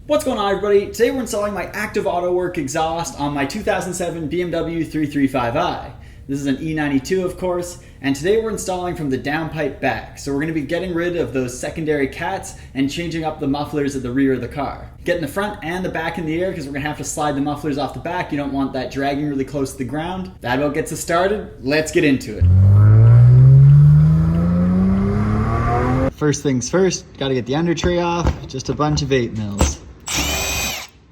What's going on, everybody? Today we're installing my active autowerke exhaust on my 2007 BMW 335i. This is an E92, of course, and today we're installing from the downpipe back. So we're going to be getting rid of those secondary cats and changing up the mufflers at the rear of the car. Getting the front and the back in the air because we're going to have to slide the mufflers off the back. You don't want that dragging really close to the ground. That about gets us started. Let's get into it. First things first, got to get the under tray off. Just a bunch of 8 mils.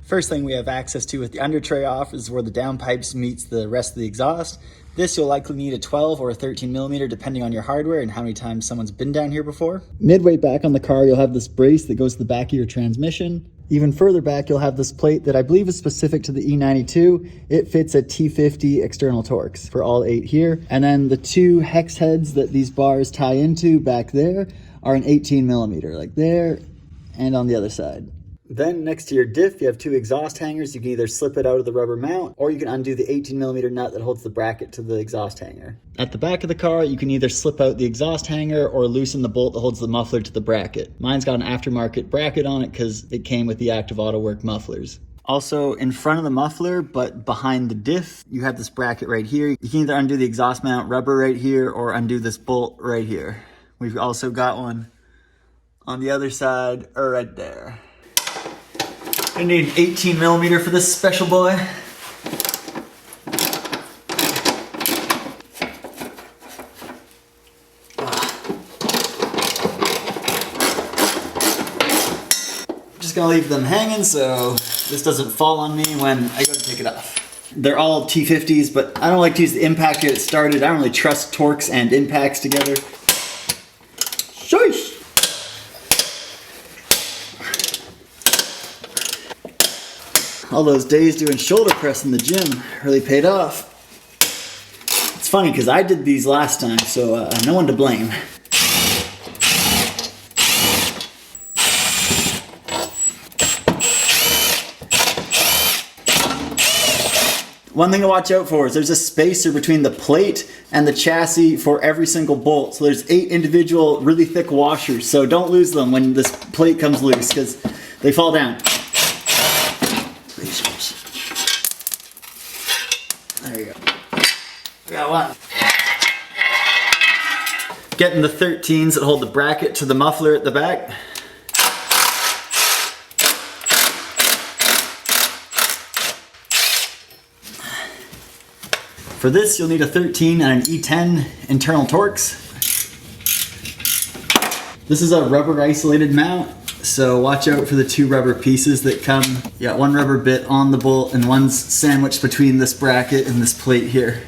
First thing we have access to with the under tray off is where the downpipes meets the rest of the exhaust. This you'll likely need a 12 or a 13 millimeter depending on your hardware and how many times someone's been down here before. Midway back on the car you'll have this brace that goes to the back of your transmission. Even further back you'll have this plate that I believe is specific to the E92. It fits a T50 external Torx for all 8 here. And then the 2 hex heads that these bars tie into back there are an 18 millimeter, like there and on the other side. Then next to your diff, you have 2 exhaust hangers. You can either slip it out of the rubber mount or you can undo the 18 millimeter nut that holds the bracket to the exhaust hanger. At the back of the car, you can either slip out the exhaust hanger or loosen the bolt that holds the muffler to the bracket. Mine's got an aftermarket bracket on it because it came with the active autowerke mufflers. Also, in front of the muffler, but behind the diff, you have this bracket right here. You can either undo the exhaust mount rubber right here or undo this bolt right here. We've also got one on the other side or right there. I need an 18 millimeter for this special boy. Just gonna leave them hanging so this doesn't fall on me when I go to take it off. They're all T50s, but I don't like to use the impact to get it started. I don't really trust Torx and impacts together. Shush! All those days doing shoulder press in the gym really paid off. It's funny because I did these last time, so no one to blame. One thing to watch out for is there's a spacer between the plate and the chassis for every single bolt. So there's 8 individual really thick washers, so don't lose them when this plate comes loose because they fall down. There you go. We got one. Getting the 13s that hold the bracket to the muffler at the back. For this, you'll need a 13 and an E10 internal Torx. This is a rubber isolated mount. So watch out for the 2 rubber pieces that come. You got 1 rubber bit on the bolt and one's sandwiched between this bracket and this plate here.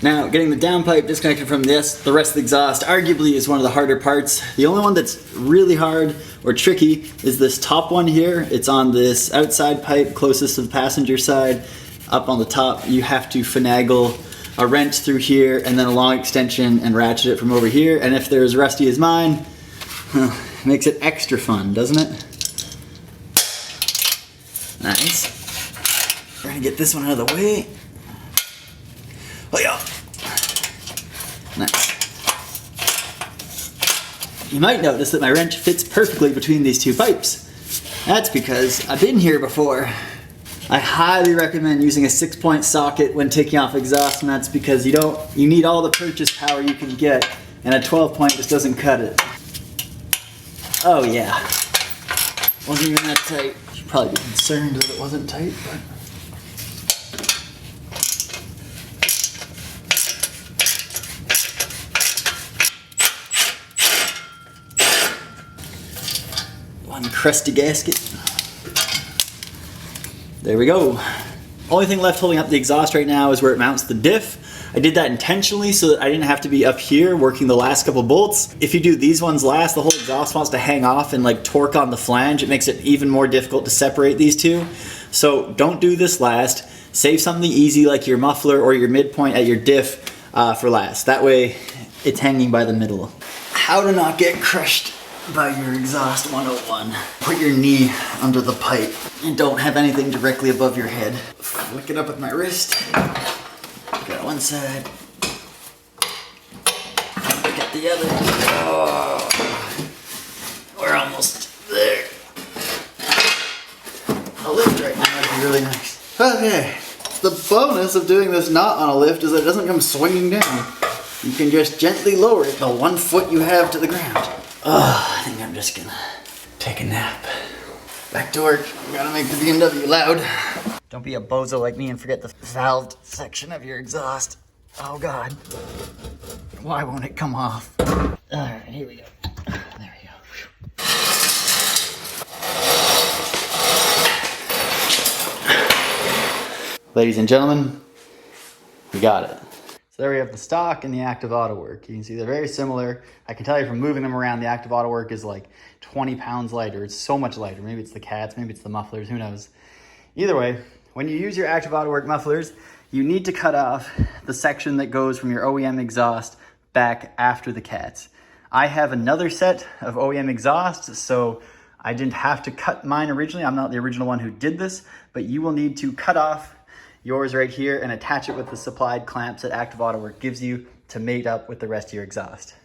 Now, getting the downpipe disconnected from this, the rest of the exhaust, arguably is one of the harder parts. The only one that's really hard or tricky is this top one here. It's on this outside pipe closest to the passenger side. Up on the top, you have to finagle a wrench through here and then a long extension and ratchet it from over here. And if they're as rusty as mine, makes it extra fun, doesn't it? Nice. We're gonna get this one out of the way. Oh yeah. Nice. You might notice that my wrench fits perfectly between these 2 pipes. That's because I've been here before. I highly recommend using a 6-point socket when taking off exhaust, and that's because you need all the purchase power you can get, and a 12-point just doesn't cut it. Oh yeah. Wasn't even that tight. You should probably be concerned that it wasn't tight, but. One crusty gasket. There we go. Only thing left holding up the exhaust right now is where it mounts the diff. I did that intentionally so that I didn't have to be up here working the last couple bolts. If you do these ones last, the whole exhaust wants to hang off and like torque on the flange. It makes it even more difficult to separate these 2. So don't do this last. Save something easy like your muffler or your midpoint at your diff for last. That way it's hanging by the middle. How to not get crushed by your exhaust 101. Put your knee under the pipe and don't have anything directly above your head. Flick it up with my wrist. Got one side. Get the other. Oh. Okay, the bonus of doing this not on a lift is that it doesn't come swinging down. You can just gently lower it the 1 foot you have to the ground. I think I'm just gonna take a nap. Back to work. Gotta make the BMW loud. Don't be a bozo like me and forget the valved section of your exhaust. Oh God. Why won't it come off? Alright, here we go. There we go. Ladies and gentlemen, we got it. So there we have the stock and the active auto work. You can see they're very similar. I can tell you from moving them around, the active auto work is like 20 pounds lighter. It's so much lighter. Maybe it's the cats, maybe it's the mufflers, who knows. Either way, when you use your active auto work mufflers, you need to cut off the section that goes from your OEM exhaust back after the cats. I have another set of OEM exhausts, so I didn't have to cut mine originally. I'm not the original one who did this, but you will need to cut off yours right here and attach it with the supplied clamps that Active Auto Work gives you to mate up with the rest of your exhaust.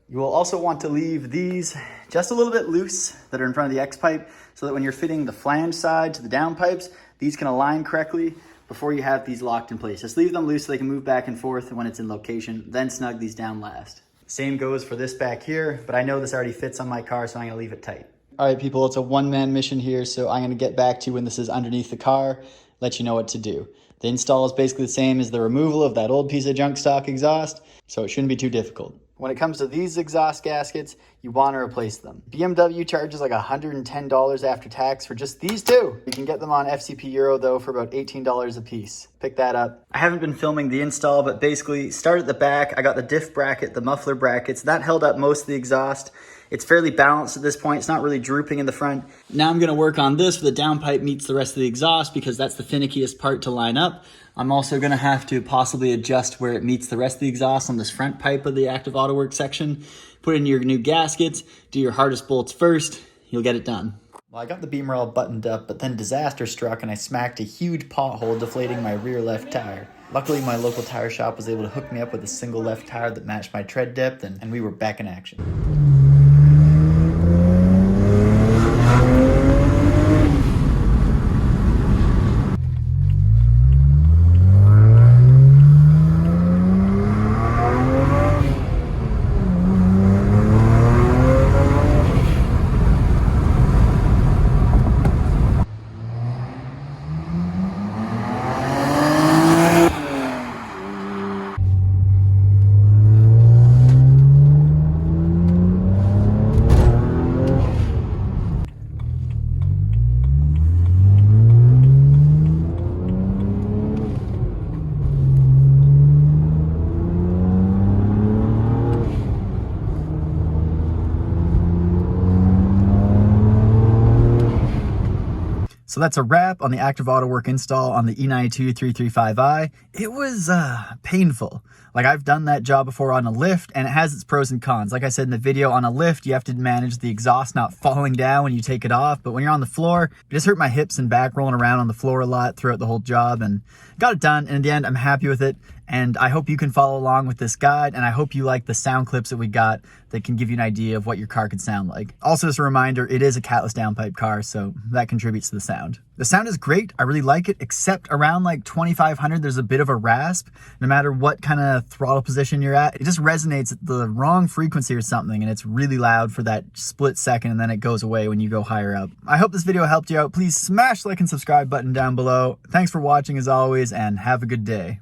You will also want to leave these just a little bit loose that are in front of the X pipe so that when you're fitting the flange side to the down pipes, these can align correctly before you have these locked in place. Just leave them loose so they can move back and forth when it's in location, then snug these down last. Same goes for this back here, but I know this already fits on my car, so I'm gonna leave it tight. All right, people, it's a one-man mission here, so I'm gonna get back to you when this is underneath the car, let you know what to do. The install is basically the same as the removal of that old piece of junk stock exhaust, so it shouldn't be too difficult. When it comes to these exhaust gaskets, you want to replace them. BMW charges like $110 after tax for just these two. You can get them on FCP Euro though for about $18 a piece. Pick that up. I haven't been filming the install, but basically start at the back. I got the diff bracket, the muffler brackets. That held up most of the exhaust. It's fairly balanced at this point. It's not really drooping in the front. Now I'm gonna work on this where the downpipe meets the rest of the exhaust because that's the finickiest part to line up. I'm also gonna have to possibly adjust where it meets the rest of the exhaust on this front pipe of the Active Auto Work section. Put in your new gaskets, do your hardest bolts first, you'll get it done. Well, I got the beamer all buttoned up, but then disaster struck and I smacked a huge pothole deflating my rear left tire. Luckily, my local tire shop was able to hook me up with a single left tire that matched my tread depth and we were back in action. So that's a wrap on the Active Auto Work install on the E92 335i. It was painful. Like, I've done that job before on a lift and it has its pros and cons. Like I said in the video, on a lift, you have to manage the exhaust not falling down when you take it off. But when you're on the floor, it just hurt my hips and back rolling around on the floor a lot throughout the whole job, and got it done. And in the end, I'm happy with it. And I hope you can follow along with this guide, and I hope you like the sound clips that we got that can give you an idea of what your car could sound like. Also, as a reminder, it is a Catless downpipe car, so that contributes to the sound. The sound is great. I really like it, except around like 2500, there's a bit of a rasp. No matter what kind of throttle position you're at, it just resonates at the wrong frequency or something, and it's really loud for that split second, and then it goes away when you go higher up. I hope this video helped you out. Please smash the like and subscribe button down below. Thanks for watching as always, and have a good day.